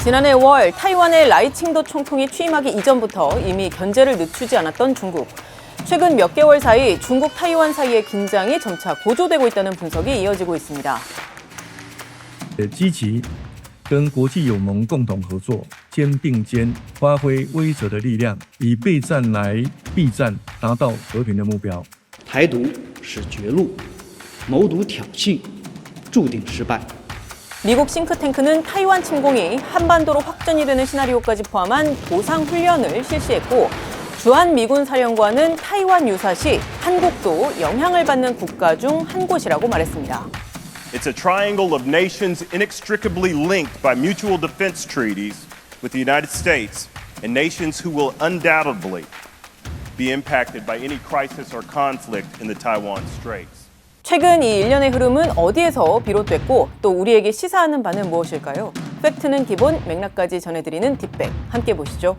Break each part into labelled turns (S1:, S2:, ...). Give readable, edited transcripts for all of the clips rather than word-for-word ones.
S1: 지난해 5월 타이완의 라이칭도 총통이 취임하기 이전부터 이미 견제를 늦추지 않았던 중국. 최근 몇 개월 사이 중국 타이완 사이의 긴장이 점차 고조되고 있다는 분석이 이어지고 있습니다.
S2: 积极跟国际友盟共同合作，肩并肩发挥威慑的力量，以备战来避战，达到和平的目标。
S3: 台独是绝路，谋独挑衅，注定失败。
S1: 미국 싱크탱크는 타이완 침공이 한반도로 확전이 되는 시나리오까지 포함한 보상 훈련을 실시했고, 주한 미군 사령관은 타이완 유사시 한국도 영향을 받는 국가 중 한 곳이라고 말했습니다.
S4: It's a triangle of nations inextricably linked by mutual defense treaties with the United States and nations who will undoubtedly be impacted by any crisis or conflict in the Taiwan Straits.
S1: 최근 이 일련의 흐름은 어디에서 비롯됐고 또 우리에게 시사하는 바는 무엇일까요? 팩트는 기본, 맥락까지 전해드리는 딥백, 함께 보시죠.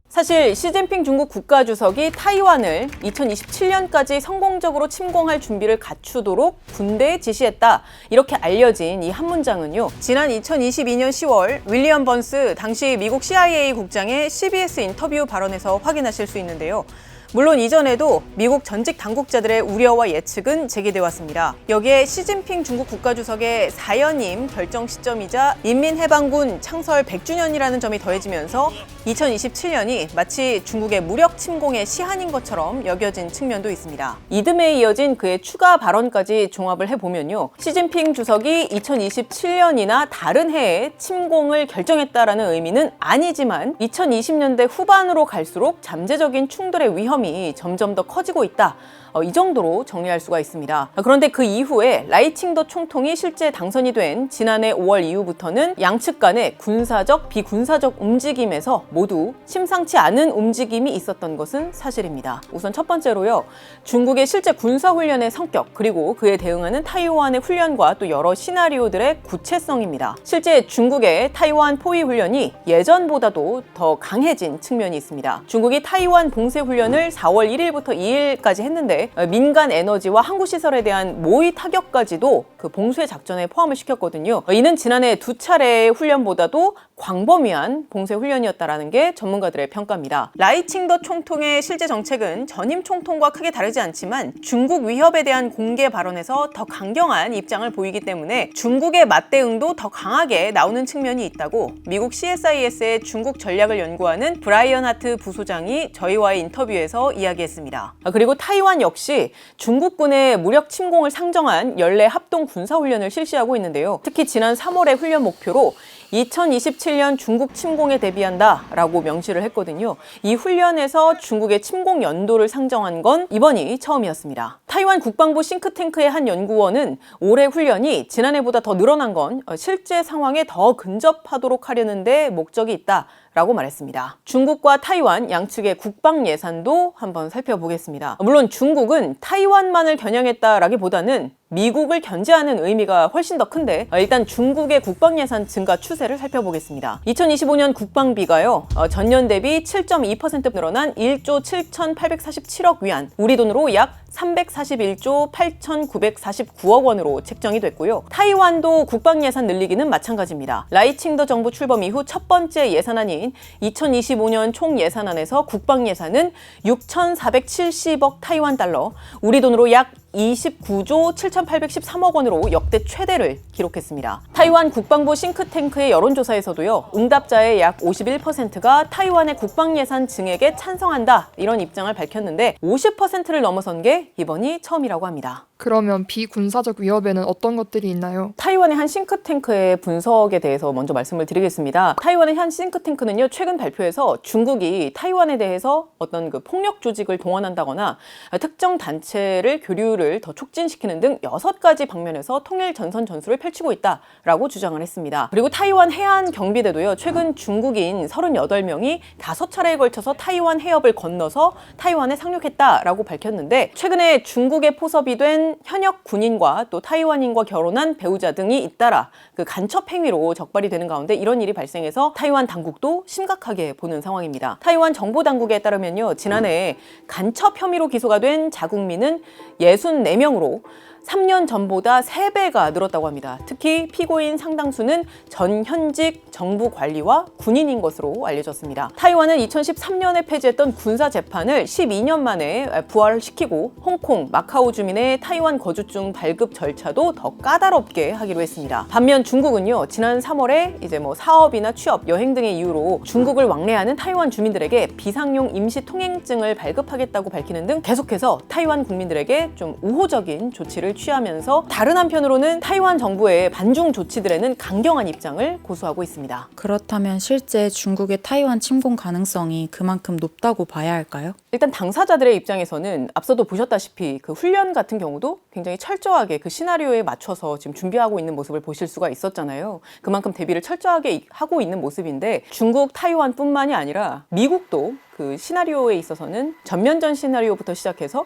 S1: 사실 시진핑 중국 국가주석이 타이완을 2027년까지 성공적으로 침공할 준비를 갖추도록 군대에 지시했다. 이렇게 알려진 이 한 문장은요. 지난 2022년 10월 윌리엄 번스 당시 미국 CIA 국장의 CBS 인터뷰 발언에서 확인하실 수 있는데요. 물론 이전에도 미국 전직 당국자들의 우려와 예측은 제기돼 왔습니다. 여기에 시진핑 중국 국가주석의 사연임 결정 시점이자 인민해방군 창설 100주년이라는 점이 더해지면서 2027년이 마치 중국의 무력 침공의 시한인 것처럼 여겨진 측면도 있습니다. 이듬해 이어진 그의 추가 발언까지 종합을 해보면요. 시진핑 주석이 2027년이나 다른 해에 침공을 결정했다라는 의미는 아니지만 2020년대 후반으로 갈수록 잠재적인 충돌의 위험이 점점 더 커지고 있다. 이 정도로 정리할 수가 있습니다. 그런데 그 이후에 라이칭더 총통이 실제 당선이 된 지난해 5월 이후부터는 양측 간의 군사적, 비군사적 움직임에서 모두 심상치 않은 움직임이 있었던 것은 사실입니다. 우선 첫 번째로요. 중국의 실제 군사훈련의 성격, 그리고 그에 대응하는 타이완의 훈련과 또 여러 시나리오들의 구체성입니다. 실제 중국의 타이완 포위훈련이 예전보다도 더 강해진 측면이 있습니다. 중국이 타이완 봉쇄훈련을 4월 1일부터 2일까지 했는데 민간 에너지와 항구 시설에 대한 모의 타격까지도 그 봉쇄 작전에 포함을 시켰거든요. 이는 지난해 두 차례의 훈련보다도 광범위한 봉쇄 훈련이었다라는 게 전문가들의 평가입니다. 라이칭더 총통의 실제 정책은 전임 총통과 크게 다르지 않지만 중국 위협에 대한 공개 발언에서 더 강경한 입장을 보이기 때문에 중국의 맞대응도 더 강하게 나오는 측면이 있다고 미국 CSIS의 중국 전략을 연구하는 브라이언 하트 부소장이 저희와의 인터뷰에서 이야기했습니다. 그리고 타이완 역시 중국군의 무력 침공을 상정한 연례 합동 군사훈련을 실시하고 있는데요. 특히 지난 3월의 훈련 목표로 2027년 중국 침공에 대비한다 라고 명시를 했거든요. 이 훈련에서 중국의 침공 연도를 상정한 건 이번이 처음이었습니다. 타이완 국방부 싱크탱크의 한 연구원은 올해 훈련이 지난해보다 더 늘어난 건 실제 상황에 더 근접하도록 하려는 데 목적이 있다 라고 말했습니다. 중국과 타이완 양측의 국방 예산도 한번 살펴보겠습니다. 물론 중국은 타이완만을 겨냥했다라기보다는 미국을 견제하는 의미가 훨씬 더 큰데 일단 중국의 국방 예산 증가 추세를 살펴보겠습니다. 2025년 국방비가요. 전년 대비 7.2% 늘어난 1조 7,847억 위안, 우리 돈으로 약 341조 8,949억 원으로 책정이 됐고요. 타이완도 국방 예산 늘리기는 마찬가지입니다. 라이칭더 정부 출범 이후 첫 번째 예산안인 2025년 총 예산안에서 국방 예산은 6,470억 타이완 달러, 우리 돈으로 약 29조 7,813억 원으로 역대 최대를 기록했습니다. 타이완 국방부 싱크탱크의 여론조사에서도요. 응답자의 약 51%가 타이완의 국방 예산 증액에 찬성한다 이런 입장을 밝혔는데 50%를 넘어선 게 이번이 처음이라고 합니다.
S5: 그러면 비군사적 위협에는 어떤 것들이 있나요?
S1: 타이완의 한 싱크탱크의 분석에 대해서 먼저 말씀을 드리겠습니다. 타이완의 한 싱크탱크는요, 최근 발표에서 중국이 타이완에 대해서 어떤 그 폭력 조직을 동원한다거나 특정 단체를 교류를 더 촉진시키는 등 6가지 방면에서 통일 전선 전술을 펼치고 있다라고 주장을 했습니다. 그리고 타이완 해안 경비대도요, 최근 중국인 38명이 5차례에 걸쳐서 타이완 해협을 건너서 타이완에 상륙했다라고 밝혔는데, 최근에 중국에 포섭이 된 현역 군인과 또 타이완인과 결혼한 배우자 등이 잇따라 그 간첩 행위로 적발이 되는 가운데 이런 일이 발생해서 타이완 당국도 심각하게 보는 상황입니다. 타이완 정보 당국에 따르면요, 지난해 간첩 혐의로 기소가 된 자국민은 64명으로 3년 전보다 3배가 늘었다고 합니다. 특히 피고인 상당수는 전현직 정부 관리와 군인인 것으로 알려졌습니다. 타이완은 2013년에 폐지했던 군사 재판을 12년 만에 부활시키고 홍콩, 마카오 주민의 타이완 거주증 발급 절차도 더 까다롭게 하기로 했습니다. 반면 중국은요, 지난 3월에 이제 사업이나 취업, 여행 등의 이유로 중국을 왕래하는 타이완 주민들에게 비상용 임시 통행증을 발급하겠다고 밝히는 등 계속해서 타이완 국민들에게 좀 우호적인 조치를 취하면서 다른 한편으로는 타이완 정부의 반중 조치들에는 강경한 입장을 고수하고 있습니다.
S6: 그렇다면 실제 중국의 타이완 침공 가능성이 그만큼 높다고 봐야 할까요?
S1: 일단 당사자들의 입장에서는 앞서도 보셨다시피 그 훈련 같은 경우도 굉장히 철저하게 그 시나리오에 맞춰서 지금 준비하고 있는 모습을 보실 수가 있었잖아요. 그만큼 대비를 철저하게 하고 있는 모습인데 중국, 타이완뿐만이 아니라 미국도 그 시나리오에 있어서는 전면전 시나리오부터 시작해서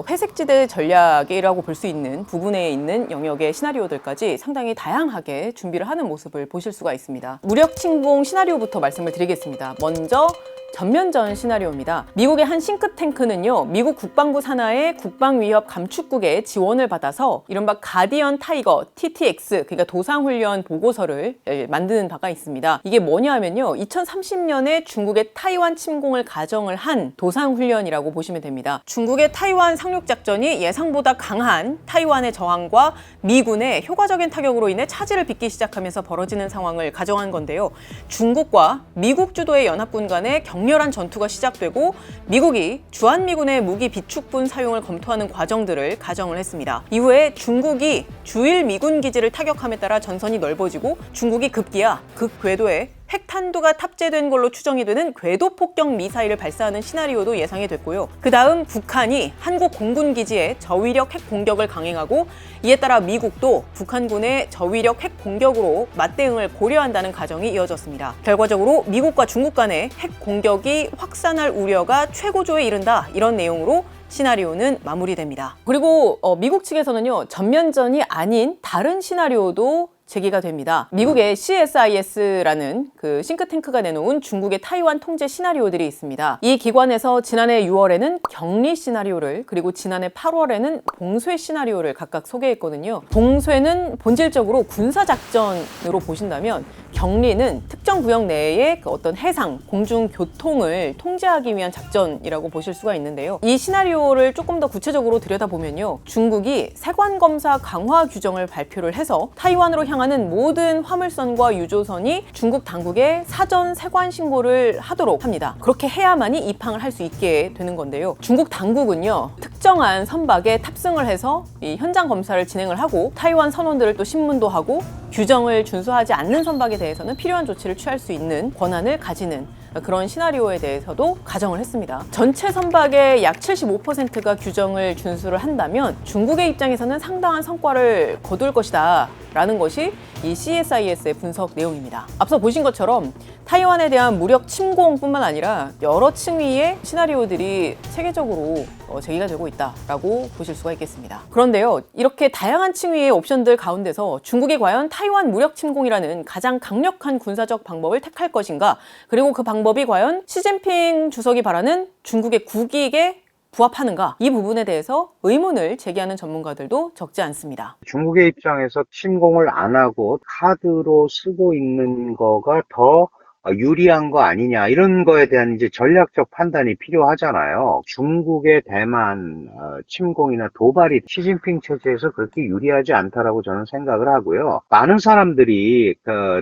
S1: 회색지대 전략이라고 볼 수 있는 부분에 있는 영역의 시나리오들까지 상당히 다양하게 준비를 하는 모습을 보실 수가 있습니다. 무력 침공 시나리오부터 말씀을 드리겠습니다. 먼저 전면전 시나리오입니다. 미국의 한 싱크탱크는요, 미국 국방부 산하의 국방위협 감축국의 지원을 받아서 이른바 가디언 타이거 TTX, 그러니까 도상훈련 보고서를 만드는 바가 있습니다. 이게 뭐냐 하면요, 2030년에 중국의 타이완 침공을 가정을 한 도상훈련이라고 보시면 됩니다. 중국의 타이완 상륙작전이 예상보다 강한 타이완의 저항과 미군의 효과적인 타격으로 인해 차질을 빚기 시작하면서 벌어지는 상황을 가정한 건데요. 중국과 미국 주도의 연합군 간의 격렬한 전투가 시작되고 미국이 주한미군의 무기 비축분 사용을 검토하는 과정들을 가정을 했습니다. 이후에 중국이 주일 미군 기지를 타격함에 따라 전선이 넓어지고 중국이 급기야 극궤도에 핵탄두가 탑재된 걸로 추정이 되는 궤도 폭격 미사일을 발사하는 시나리오도 예상이 됐고요. 그 다음 북한이 한국 공군 기지에 저위력 핵 공격을 강행하고 이에 따라 미국도 북한군의 저위력 핵 공격으로 맞대응을 고려한다는 가정이 이어졌습니다. 결과적으로 미국과 중국 간의 핵 공격이 확산할 우려가 최고조에 이른다, 이런 내용으로 시나리오는 마무리됩니다. 그리고 미국 측에서는요, 전면전이 아닌 다른 시나리오도 제기가 됩니다. 미국의 CSIS라는 그 싱크탱크가 내놓은 중국의 타이완 통제 시나리오들이 있습니다. 이 기관에서 지난해 6월에는 격리 시나리오를, 그리고 지난해 8월에는 봉쇄 시나리오를 각각 소개했거든요. 봉쇄는 본질적으로 군사작전으로 보신다면, 격리는 특정 구역 내의 그 어떤 해상, 공중 교통을 통제하기 위한 작전이라고 보실 수가 있는데요. 이 시나리오를 조금 더 구체적으로 들여다보면요, 중국이 세관검사 강화 규정을 발표를 해서 타이완으로 향하는 모든 화물선과 유조선이 중국 당국에 사전 세관 신고를 하도록 합니다. 그렇게 해야만이 입항을 할 수 있게 되는 건데요. 중국 당국은요, 특정한 선박에 탑승을 해서 이 현장 검사를 진행을 하고 타이완 선원들을 또 신문도 하고 규정을 준수하지 않는 선박에 대해서는 필요한 조치를 취할 수 있는 권한을 가지는 그런 시나리오에 대해서도 가정을 했습니다. 전체 선박의 약 75%가 규정을 준수를 한다면 중국의 입장에서는 상당한 성과를 거둘 것이다 라는 것이 이 CSIS의 분석 내용입니다. 앞서 보신 것처럼 타이완에 대한 무력 침공뿐만 아니라 여러 층위의 시나리오들이 세계적으로 제기가 되고 있다라고 보실 수가 있겠습니다. 그런데요, 이렇게 다양한 층위의 옵션들 가운데서 중국이 과연 타이완 무력 침공이라는 가장 강력한 군사적 방법을 택할 것인가, 그리고 그 방법이 과연 시진핑 주석이 바라는 중국의 국익에 부합하는가, 이 부분에 대해서 의문을 제기하는 전문가들도 적지 않습니다.
S7: 중국의 입장에서 침공을 안 하고 카드로 쓰고 있는 거가 더 유리한 거 아니냐, 이런 거에 대한 이제 전략적 판단이 필요하잖아요. 중국의 대만 침공이나 도발이 시진핑 체제에서 그렇게 유리하지 않다라고 저는 생각을 하고요. 많은 사람들이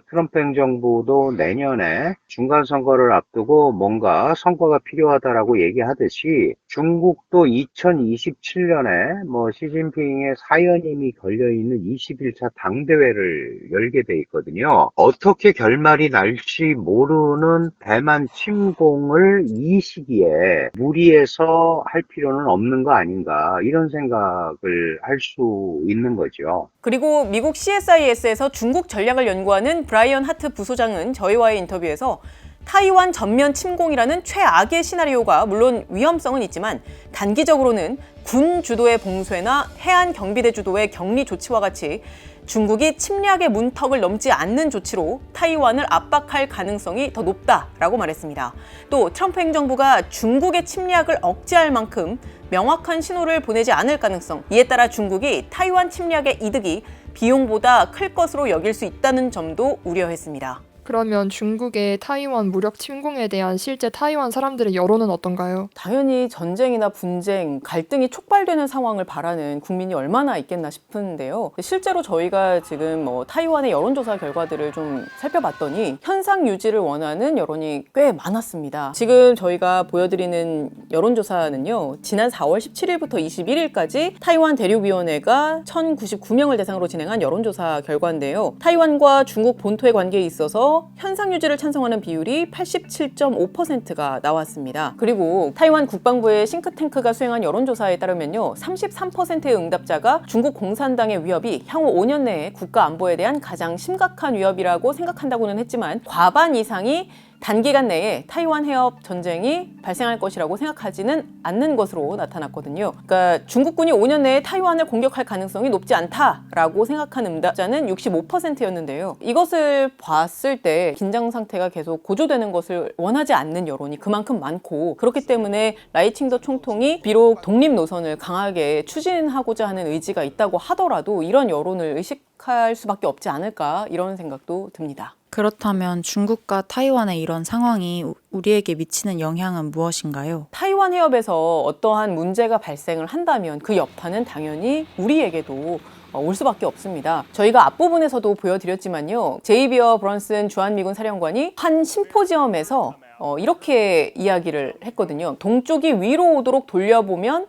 S7: 트럼프 행정부도 내년에 중간 선거를 앞두고 뭔가 성과가 필요하다라고 얘기하듯이 중국도 2027년에 시진핑의 사연임이 걸려있는 21차 당대회를 열게 돼 있거든요. 어떻게 결말이 날지 모르는 대만 침공을 이 시기에 무리해서 할 필요는 없는 거 아닌가, 이런 생각을 할 수 있는 거죠.
S1: 그리고 미국 CSIS에서 중국 전략을 연구하는 브라이언 하트 부소장은 저희와의 인터뷰에서 타이완 전면 침공이라는 최악의 시나리오가 물론 위험성은 있지만 단기적으로는 군 주도의 봉쇄나 해안 경비대 주도의 격리 조치와 같이 중국이 침략의 문턱을 넘지 않는 조치로 타이완을 압박할 가능성이 더 높다라고 말했습니다. 또 트럼프 행정부가 중국의 침략을 억제할 만큼 명확한 신호를 보내지 않을 가능성, 이에 따라 중국이 타이완 침략의 이득이 비용보다 클 것으로 여길 수 있다는 점도 우려했습니다.
S5: 그러면 중국의 타이완 무력 침공에 대한 실제 타이완 사람들의 여론은 어떤가요?
S1: 당연히 전쟁이나 분쟁, 갈등이 촉발되는 상황을 바라는 국민이 얼마나 있겠나 싶은데요. 실제로 저희가 지금 타이완의 여론조사 결과들을 좀 살펴봤더니 현상 유지를 원하는 여론이 꽤 많았습니다. 지금 저희가 보여드리는 여론조사는요, 지난 4월 17일부터 21일까지 타이완 대륙위원회가 1099명을 대상으로 진행한 여론조사 결과인데요. 타이완과 중국 본토의 관계에 있어서 현상 유지를 찬성하는 비율이 87.5%가 나왔습니다. 그리고 타이완 국방부의 싱크탱크가 수행한 여론조사에 따르면요, 33%의 응답자가 중국 공산당의 위협이 향후 5년 내에 국가 안보에 대한 가장 심각한 위협이라고 생각한다고는 했지만 과반 이상이 단기간 내에 타이완 해협 전쟁이 발생할 것이라고 생각하지는 않는 것으로 나타났거든요. 그러니까 중국군이 5년 내에 타이완을 공격할 가능성이 높지 않다라고 생각하는 응답자는 65%였는데요. 이것을 봤을 때 긴장 상태가 계속 고조되는 것을 원하지 않는 여론이 그만큼 많고, 그렇기 때문에 라이칭더 총통이 비록 독립 노선을 강하게 추진하고자 하는 의지가 있다고 하더라도 이런 여론을 의식할 수밖에 없지 않을까, 이런 생각도 듭니다.
S6: 그렇다면 중국과 타이완의 이런 상황이 우리에게 미치는 영향은 무엇인가요?
S1: 타이완 해협에서 어떠한 문제가 발생을 한다면 그 여파는 당연히 우리에게도 올 수밖에 없습니다. 저희가 앞부분에서도 보여드렸지만요, 제이비어 브런슨 주한미군 사령관이 한 심포지엄에서 이렇게 이야기를 했거든요. 동쪽이 위로 오도록 돌려보면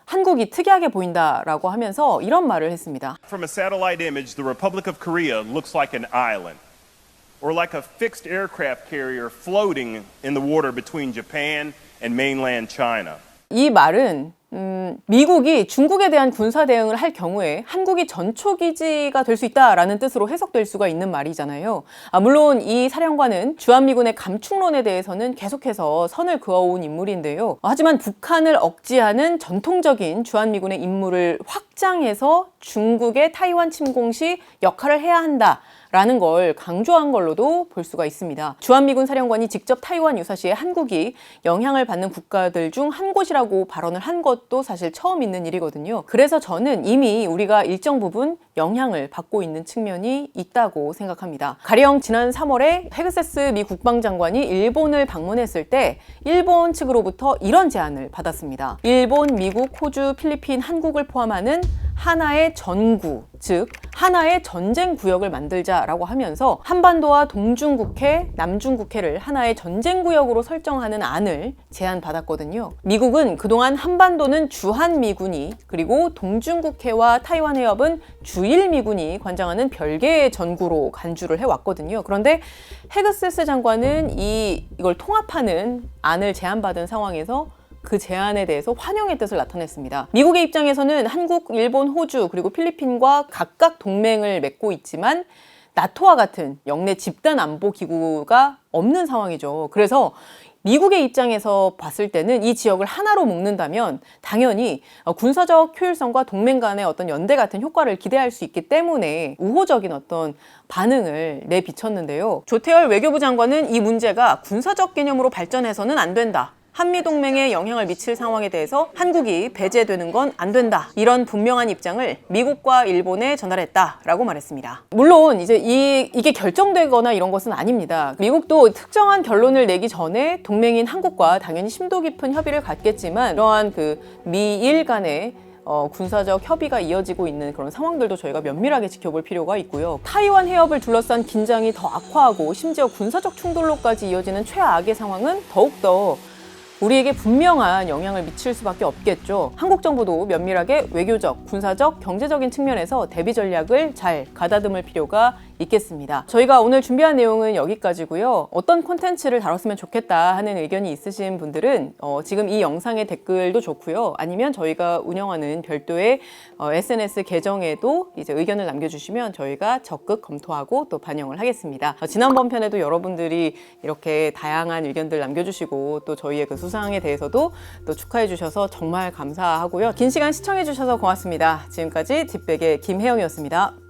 S1: 한국이 특이하게 보인다라고 하면서 이런 말을 했습니다.
S4: From a satellite image, the Republic of Korea looks like an island, or like a fixed aircraft carrier floating in the water between Japan and mainland China.
S1: 이 말은 미국이 중국에 대한 군사 대응을 할 경우에 한국이 전초기지가 될 수 있다라는 뜻으로 해석될 수가 있는 말이잖아요. 물론 이 사령관은 주한미군의 감축론에 대해서는 계속해서 선을 그어온 인물인데요. 하지만 북한을 억제하는 전통적인 주한미군의 임무를 확장해서 중국의 타이완 침공 시 역할을 해야 한다 라는 걸 강조한 걸로도 볼 수가 있습니다. 주한미군 사령관이 직접 타이완 유사시에 한국이 영향을 받는 국가들 중 한 곳이라고 발언을 한 것도 사실 처음 있는 일이거든요. 그래서 저는 이미 우리가 일정 부분 영향을 받고 있는 측면이 있다고 생각합니다. 가령 지난 3월에 헤그세스 미 국방장관이 일본을 방문했을 때 일본 측으로부터 이런 제안을 받았습니다. 일본, 미국, 호주, 필리핀, 한국을 포함하는 하나의 전구, 즉 하나의 전쟁 구역을 만들자라고 하면서 한반도와 동중국해, 남중국해를 하나의 전쟁 구역으로 설정하는 안을 제안받았거든요. 미국은 그동안 한반도는 주한미군이, 그리고 동중국해와 타이완 해협은 주일미군이 관장하는 별개의 전구로 간주를 해왔거든요. 그런데 헤그세스 장관은 이걸 통합하는 안을 제안받은 상황에서 그 제안에 대해서 환영의 뜻을 나타냈습니다. 미국의 입장에서는 한국, 일본, 호주, 그리고 필리핀과 각각 동맹을 맺고 있지만 나토와 같은 영내 집단 안보 기구가 없는 상황이죠. 그래서 미국의 입장에서 봤을 때는 이 지역을 하나로 묶는다면 당연히 군사적 효율성과 동맹 간의 어떤 연대 같은 효과를 기대할 수 있기 때문에 우호적인 어떤 반응을 내비쳤는데요. 조태열 외교부 장관은 이 문제가 군사적 개념으로 발전해서는 안 된다. 한미동맹에 영향을 미칠 상황에 대해서 한국이 배제되는 건 안 된다. 이런 분명한 입장을 미국과 일본에 전달했다라고 말했습니다. 물론 이제 이게 결정되거나 이런 것은 아닙니다. 미국도 특정한 결론을 내기 전에 동맹인 한국과 당연히 심도 깊은 협의를 갖겠지만 이러한 그 미일 간의 군사적 협의가 이어지고 있는 그런 상황들도 저희가 면밀하게 지켜볼 필요가 있고요. 타이완 해협을 둘러싼 긴장이 더 악화하고 심지어 군사적 충돌로까지 이어지는 최악의 상황은 더욱더 우리에게 분명한 영향을 미칠 수밖에 없겠죠. 한국 정부도 면밀하게 외교적, 군사적, 경제적인 측면에서 대비 전략을 잘 가다듬을 필요가 있겠습니다. 저희가 오늘 준비한 내용은 여기까지고요. 어떤 콘텐츠를 다뤘으면 좋겠다 하는 의견이 있으신 분들은 지금 이 영상의 댓글도 좋고요. 아니면 저희가 운영하는 별도의 SNS 계정에도 이제 의견을 남겨주시면 저희가 적극 검토하고 또 반영을 하겠습니다. 지난번 편에도 여러분들이 이렇게 다양한 의견들 남겨주시고 또 저희의 그 수상에 대해서도 또 축하해 주셔서 정말 감사하고요. 긴 시간 시청해 주셔서 고맙습니다. 지금까지 딥백의 김혜영이었습니다.